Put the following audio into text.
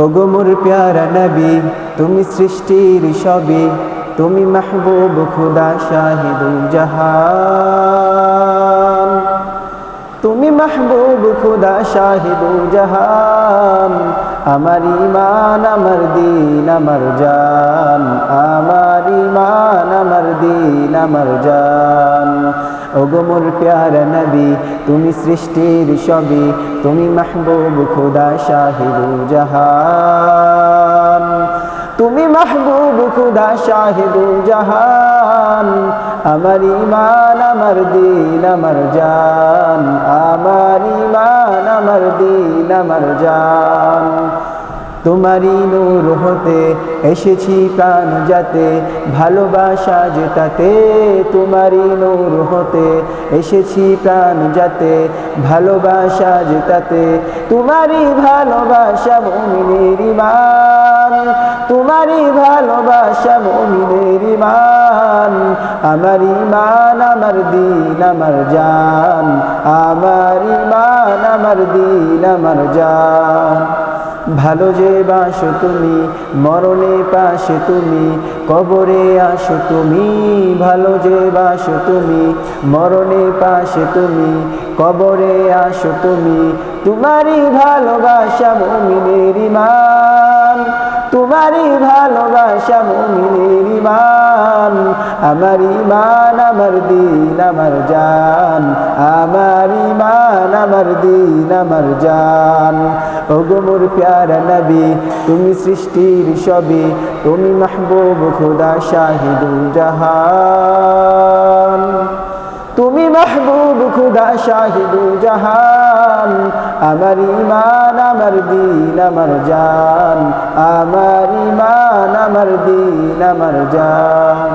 ওগো মোর প্যারা নবী, তুমি সৃষ্টির সবই, তুমি মাহবুব খুদা শাহিদুল জাহান। তুমি মাহবুব খুদা শাহিদুল জাহান। আমার ঈমান আমার দিন আমার জান, আমার ঈমান আমার দিন আমার জান। ওগো মোর প্যারা নবী, তুমি সৃষ্টির সবই, তুমি মাহবুব খুদা শাহিদুল জাহান। তুমি মাহবুব খুদা শাহিদুল জাহান। আমার ঈমান আমার দিন আমার জান, আমার ঈমান আমার দিন আমার জান। তোমারই নূর হতে এসেছি প্রাণ যাতে, ভালোবাসা যেটাতে। তোমারই নূর হতে এসেছি প্রাণ যাতে, ভালোবাসা যেটাতে। তোমারই ভালোবাসা মুমিনের ঈমান, তোমারই ভালোবাসা মুমিনের ঈমান। আমার ঈমান আমার দিন আমার জান, আমার ঈমান আমার দিন আমার জান। ভালো যে বাসো তুমি, মরণে পাশে তুমি, কবরে আসো তুমি। ভালো যে বাসো তুমি, মরণে পাশে তুমি, কবরে আসো তুমি। তোমারই ভালোবাসা মুমিনের ঈমান, তোমারই ভালোবাসা মুমিনের ঈমান। আমার ঈমান আমার দিন আমার জান, আমার ঈমান আমার দিন আমার জান। ওগো মোর প্যারা নবী, তুমি সৃষ্টির সবই, তুমি মাহবুব খুদা শাহিদুল জাহান। তুমি মাহবুব খুদা শাহিদুল জাহান। আমার ঈমান আমার দিন আমার জান, আমার ঈমান আমার দিন আমার জান।